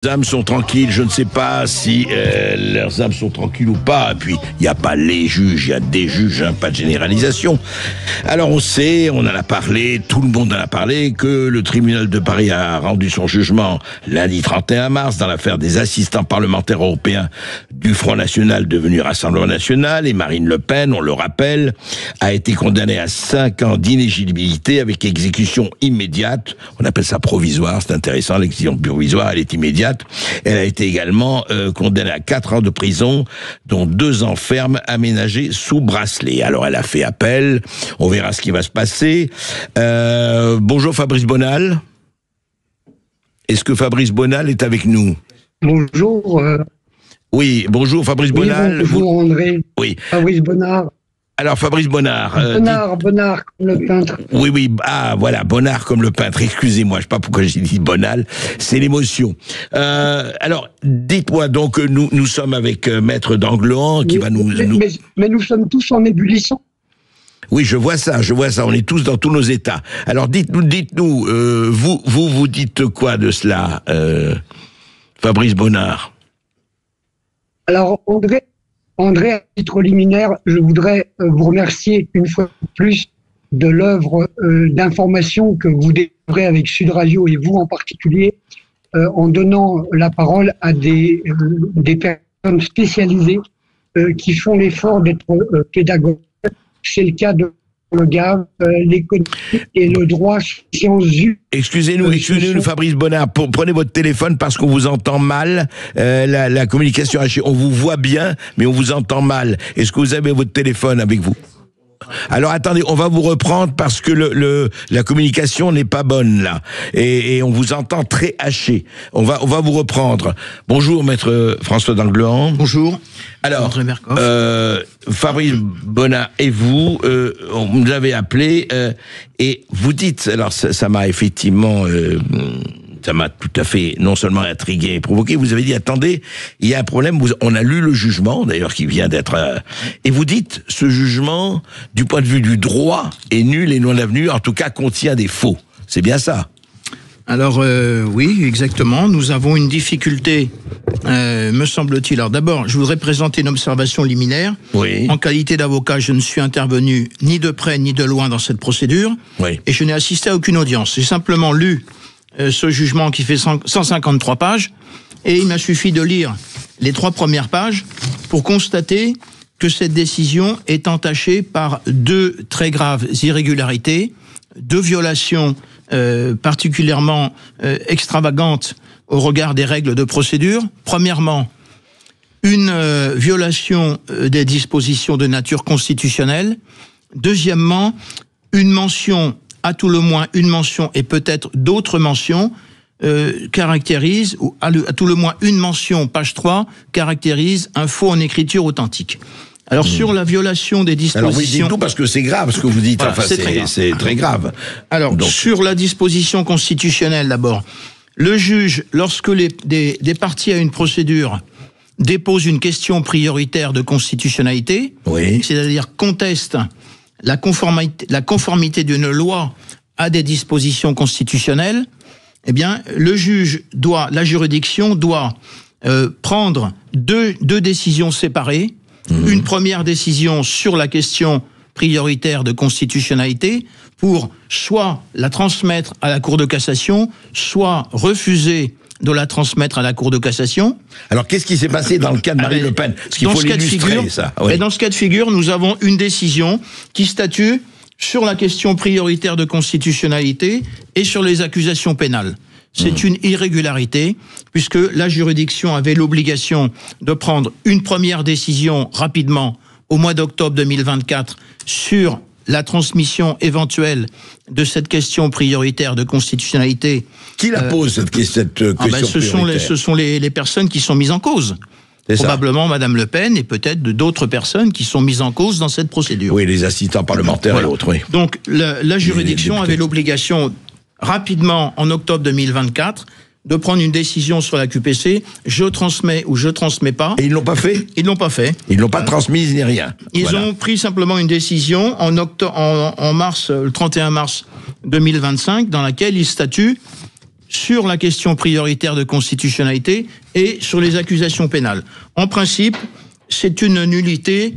âmes sont tranquilles, je ne sais pas si leurs âmes sont tranquilles ou pas. Et puis, il n'y a pas les juges, il y a des juges, hein, pas de généralisation. Alors, on sait, on en a parlé, tout le monde en a parlé, que le tribunal de Paris a rendu son jugement lundi 31 mars dans l'affaire des assistants parlementaires européens du Front National devenu Rassemblement National. Et Marine Le Pen, on le rappelle, a été condamnée à 5 ans d'inéligibilité avec exécution immédiate. On appelle ça provisoire, c'est intéressant, l'exécution provisoire, elle est immédiate. Elle a été également condamnée à 4 ans de prison, dont 2 ans ferme aménagés sous bracelet. Alors elle a fait appel, on verra ce qui va se passer. Bonjour Fabrice Bonal. Est-ce que Fabrice Bonal est avec nous? Bonjour. Oui, bonjour Fabrice Bonal. Bonjour André. Oui. Fabrice Bonnard. Alors Fabrice Bonnard. Bonnard comme le peintre. Oui, ah voilà, Bonnard comme le peintre. Excusez-moi, je ne sais pas pourquoi j'ai dit Bonal. C'est l'émotion. Alors, dites-moi donc, nous sommes avec Maître Dangloan qui va nous... Mais nous sommes tous en ébullition. Oui, je vois ça. On est tous dans tous nos états. Alors, dites-nous, vous dites quoi de cela, Fabrice Bonnard? Alors, André, à titre liminaire, je voudrais vous remercier une fois de plus de l'œuvre d'information que vous délivrez avec Sud Radio et vous en particulier, en donnant la parole à des personnes spécialisées qui font l'effort d'être pédagogues. C'est le cas de le GAV, l'économie et le droit sciences humaines. Excusez-nous, Fabrice Bonnard, prenez votre téléphone parce qu'on vous entend mal. La communication hachée, on vous voit bien, mais on vous entend mal. Est-ce que vous avez votre téléphone avec vous? Alors attendez, on va vous reprendre parce que la communication n'est pas bonne là, et on vous entend très haché. On va vous reprendre. Bonjour Maître François Dangloan. Bonjour. Alors, Fabrice Bonnard et vous nous avez appelé et vous dites, alors ça m'a effectivement ça m'a tout à fait non seulement intrigué et provoqué. Vous avez dit, attendez, il y a un problème. On a lu le jugement, d'ailleurs, qui vient d'être... et vous dites, ce jugement, du point de vue du droit, est nul et non avenu, en tout cas contient des faux. C'est bien ça? Alors, oui, exactement. Nous avons une difficulté, me semble-t-il. Alors d'abord, je voudrais présenter une observation liminaire. Oui. En qualité d'avocat, je ne suis intervenu ni de près ni de loin dans cette procédure. Oui. Et je n'ai assisté à aucune audience. J'ai simplement lu ce jugement qui fait 153 pages, et il m'a suffi de lire les 3 premières pages pour constater que cette décision est entachée par 2 très graves irrégularités, 2 violations particulièrement extravagantes au regard des règles de procédure. Premièrement, une violation des dispositions de nature constitutionnelle. Deuxièmement, une mention, à tout le moins une mention et peut-être d'autres mentions, caractérise, ou à tout le moins une mention, page 3, caractérise un faux en écriture authentique. Alors sur la violation des dispositions... Alors oui, dites-tout parce que c'est grave ce que vous dites, voilà, enfin c'est très grave. Alors donc, sur la disposition constitutionnelle d'abord, le juge, lorsque des parties à une procédure déposent une question prioritaire de constitutionnalité, oui, c'est-à-dire contestent la conformité d'une loi à des dispositions constitutionnelles, eh bien, la juridiction doit prendre deux décisions séparées. Une première décision sur la question prioritaire de constitutionnalité pour soit la transmettre à la Cour de cassation, soit refuser de la transmettre à la Cour de cassation. Alors, qu'est-ce qui s'est passé dans le cas de Marine Le Pen? Parce qu'il faut l'illustrer, ça. Oui. Et dans ce cas de figure, nous avons une décision qui statue sur la question prioritaire de constitutionnalité et sur les accusations pénales. C'est une irrégularité, puisque la juridiction avait l'obligation de prendre une première décision rapidement au mois d'octobre 2024 sur la transmission éventuelle de cette question prioritaire de constitutionnalité. Qui la pose, cette question prioritaire? Ce sont les personnes qui sont mises en cause. Probablement Madame Le Pen et peut-être d'autres personnes qui sont mises en cause dans cette procédure. Oui, les assistants parlementaires et autres, oui. Donc la juridiction avait l'obligation rapidement, en octobre 2024, de prendre une décision sur la QPC, je transmets ou je transmets pas. Et ils l'ont pas fait? Ils l'ont pas fait. Ils l'ont pas transmise ni rien. Ils ont pris simplement une décision en mars, le 31 mars 2025, dans laquelle ils statuent sur la question prioritaire de constitutionnalité et sur les accusations pénales. En principe, c'est une nullité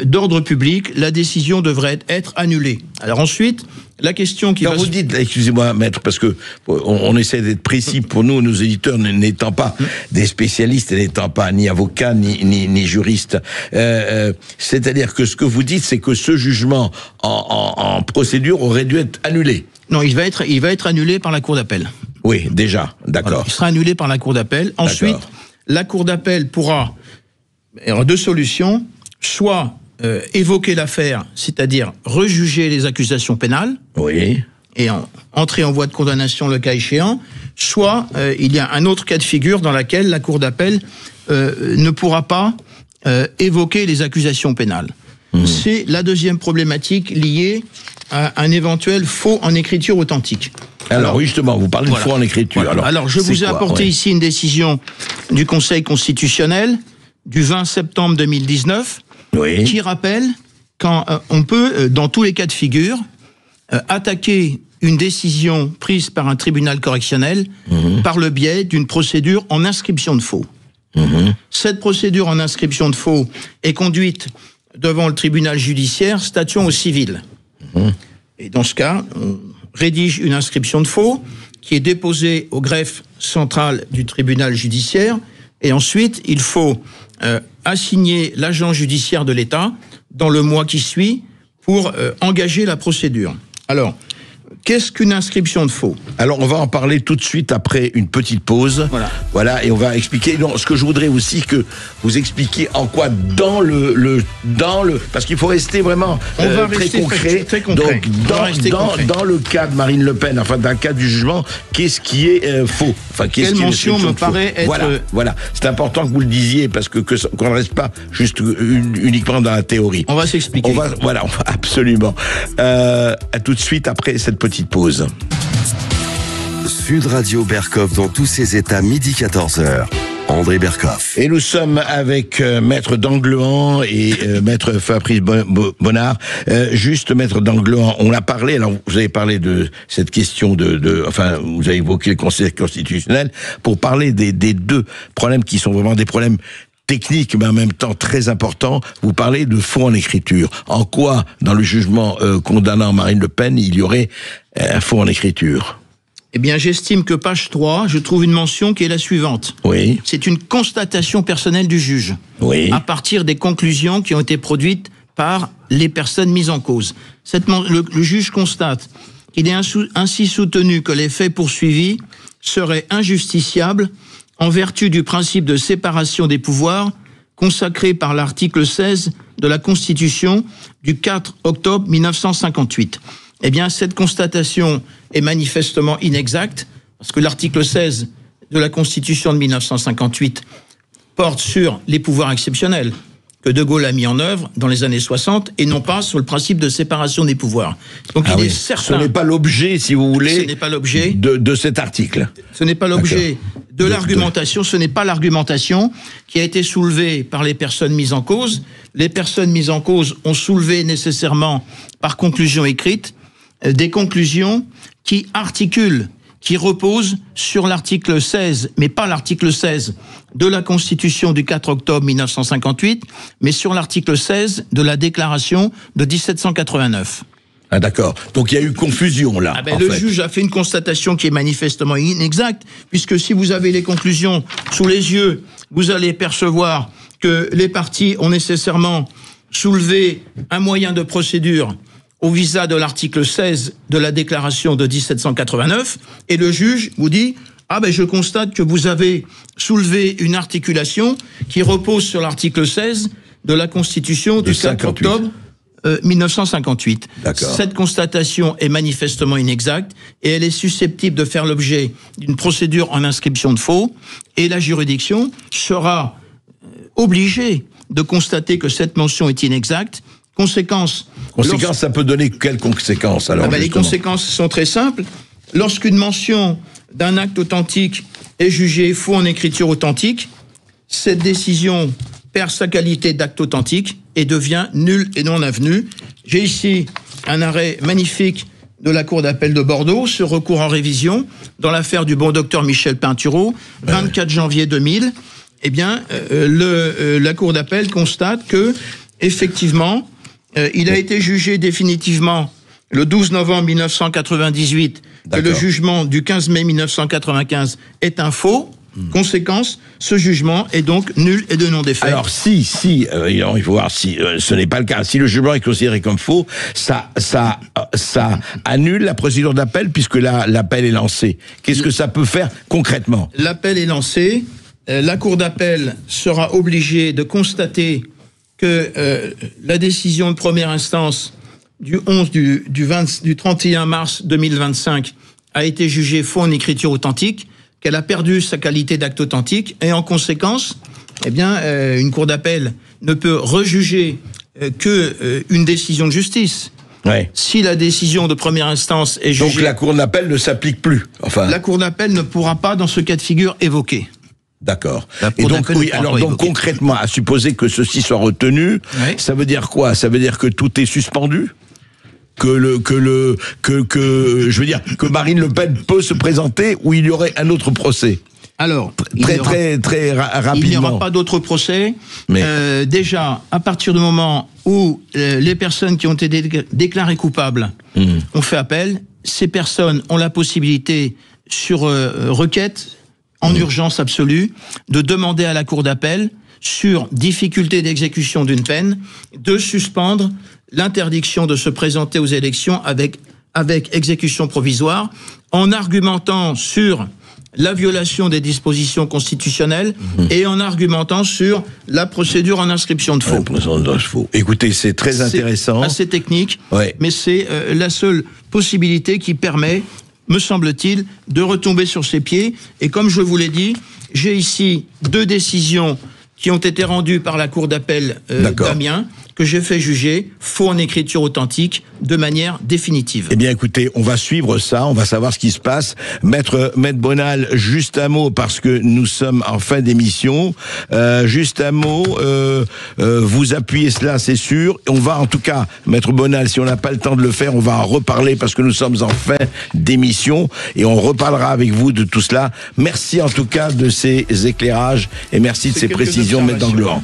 d'ordre public. La décision devrait être annulée. Alors ensuite, la question qui vous dites, excusez-moi, maître, parce que on essaie d'être précis pour nous, nos éditeurs n'étant pas des spécialistes, n'étant pas ni avocats ni juristes. C'est-à-dire que ce que vous dites, c'est que ce jugement en procédure aurait dû être annulé. Non, il va être annulé par la Cour d'appel. Oui, déjà, d'accord. Voilà, il sera annulé par la Cour d'appel. Ensuite, la Cour d'appel pourra, il y aura deux solutions, soit évoquer l'affaire, c'est-à-dire rejuger les accusations pénales, oui, et entrer en voie de condamnation le cas échéant, soit il y a un autre cas de figure dans lequel la Cour d'appel ne pourra pas évoquer les accusations pénales. C'est la deuxième problématique liée à un éventuel faux en écriture authentique. Alors justement, vous parlez de faux en écriture. Voilà. Alors je vous ai apporté ici une décision du Conseil constitutionnel du 20 septembre 2019 qui rappelle qu'on peut, dans tous les cas de figure, attaquer une décision prise par un tribunal correctionnel par le biais d'une procédure en inscription de faux. Cette procédure en inscription de faux est conduite devant le tribunal judiciaire statuant au civil. Et dans ce cas, on rédige une inscription de faux qui est déposée au greffe central du tribunal judiciaire, et ensuite il faut assigner l'agent judiciaire de l'État dans le mois qui suit pour engager la procédure. Alors, qu'est-ce qu'une inscription de faux? Alors, on va en parler tout de suite après une petite pause. Voilà, et on va expliquer. Non, ce que je voudrais aussi que vous expliquiez en quoi dans le parce qu'il faut rester vraiment très concret. Donc, dans le cas de Marine Le Pen, enfin, dans le cas du jugement, qu'est-ce qui est faux? Enfin, quelle mention me paraît être... Voilà. C'est important que vous le disiez parce qu'on ne reste pas juste uniquement dans la théorie. On va s'expliquer. Absolument. À tout de suite après cette petite pause. Sud Radio Berkhof dans tous ses états, midi 14h. André Berkhof. Et nous sommes avec Maître Dangloan et Maître Fabrice Bonnard. Juste, Maître Dangloan, on l'a parlé, alors vous avez parlé de cette question enfin, vous avez évoqué le Conseil constitutionnel pour parler des deux problèmes qui sont vraiment des problèmes techniques, mais en même temps très importants. Vous parlez de faux en écriture. En quoi, dans le jugement condamnant Marine Le Pen, il y aurait un faux en écriture? Eh bien, j'estime que page 3, je trouve une mention qui est la suivante. Oui. C'est une constatation personnelle du juge. Oui. À partir des conclusions qui ont été produites par les personnes mises en cause. Le juge constate qu'il est ainsi soutenu que les faits poursuivis seraient injusticiables en vertu du principe de séparation des pouvoirs consacré par l'article 16 de la Constitution du 4 octobre 1958. Eh bien, cette constatation est manifestement inexacte, parce que l'article 16 de la Constitution de 1958 porte sur les pouvoirs exceptionnels que De Gaulle a mis en œuvre dans les années 60, et non pas sur le principe de séparation des pouvoirs. Donc il est certain... Ce n'est pas l'objet, si vous voulez, ce n'est pas l'objet de cet article. Ce n'est pas l'objet de l'argumentation, ce n'est pas l'argumentation qui a été soulevée par les personnes mises en cause. Les personnes mises en cause ont soulevé nécessairement, par conclusion écrite, des conclusions qui articulent, qui reposent sur l'article 16, mais pas l'article 16 de la Constitution du 4 octobre 1958, mais sur l'article 16 de la Déclaration de 1789. Ah d'accord. Donc il y a eu confusion là. Le juge a fait une constatation qui est manifestement inexacte, puisque si vous avez les conclusions sous les yeux, vous allez percevoir que les parties ont nécessairement soulevé un moyen de procédure au visa de l'article 16 de la Déclaration de 1789, et le juge vous dit « je constate que vous avez soulevé une articulation qui repose sur l'article 16 de la Constitution du 4 octobre 1958. » Cette constatation est manifestement inexacte, et elle est susceptible de faire l'objet d'une procédure en inscription de faux, et la juridiction sera obligée de constater que cette mention est inexacte. Conséquences, ça peut donner quelles conséquences alors? Les conséquences sont très simples. Lorsqu'une mention d'un acte authentique est jugée faux en écriture authentique, cette décision perd sa qualité d'acte authentique et devient nulle et non avenue. J'ai ici un arrêt magnifique de la Cour d'appel de Bordeaux, ce recours en révision, dans l'affaire du bon docteur Michel Peintureau, 24 janvier 2000, eh bien, la Cour d'appel constate que, effectivement, il a été jugé définitivement le 12 novembre 1998, que le jugement du 15 mai 1995 est un faux. Conséquence, ce jugement est donc nul et de non-défait. Alors il faut voir si ce n'est pas le cas. Si le jugement est considéré comme faux, ça annule la procédure d'appel puisque l'appel est lancé. Qu'est-ce que ça peut faire concrètement? L'appel est lancé. La Cour d'appel sera obligée de constater que la décision de première instance du 31 mars 2025 a été jugée faux en écriture authentique, qu'elle a perdu sa qualité d'acte authentique, et en conséquence, eh bien, une cour d'appel ne peut rejuger qu'une décision de justice. Ouais. Si la décision de première instance est jugée... Donc la cour d'appel ne s'applique plus. Enfin. La cour d'appel ne pourra pas, dans ce cas de figure, évoquer. D'accord. Et donc, oui, alors donc concrètement, à supposer que ceci soit retenu, ça veut dire quoi? Ça veut dire que tout est suspendu? Je veux dire, que Marine Le Pen peut se présenter ou il y aurait un autre procès? Alors, très rapidement. Il n'y aura pas d'autre procès. Mais... déjà, à partir du moment où les personnes qui ont été déclarées coupables ont fait appel, ces personnes ont la possibilité, sur requête, en urgence absolue, de demander à la Cour d'appel, sur difficulté d'exécution d'une peine, de suspendre l'interdiction de se présenter aux élections avec exécution provisoire, en argumentant sur la violation des dispositions constitutionnelles et en argumentant sur la procédure en inscription de faux. Écoutez, c'est très intéressant. C'est assez technique, mais c'est la seule possibilité qui permet, me semble-t-il, de retomber sur ses pieds. Et comme je vous l'ai dit, j'ai ici 2 décisions qui ont été rendues par la Cour d'appel d'Amiens, que j'ai fait juger faux en écriture authentique de manière définitive. Eh bien, écoutez, on va suivre ça, on va savoir ce qui se passe. Maître Bonal, juste un mot, parce que nous sommes en fin d'émission. Juste un mot, vous appuyez cela, c'est sûr. On va, en tout cas, Maître Bonal, si on n'a pas le temps de le faire, on va en reparler parce que nous sommes en fin d'émission et on reparlera avec vous de tout cela. Merci en tout cas de ces éclairages et merci de ces précisions, Maître Danglorand.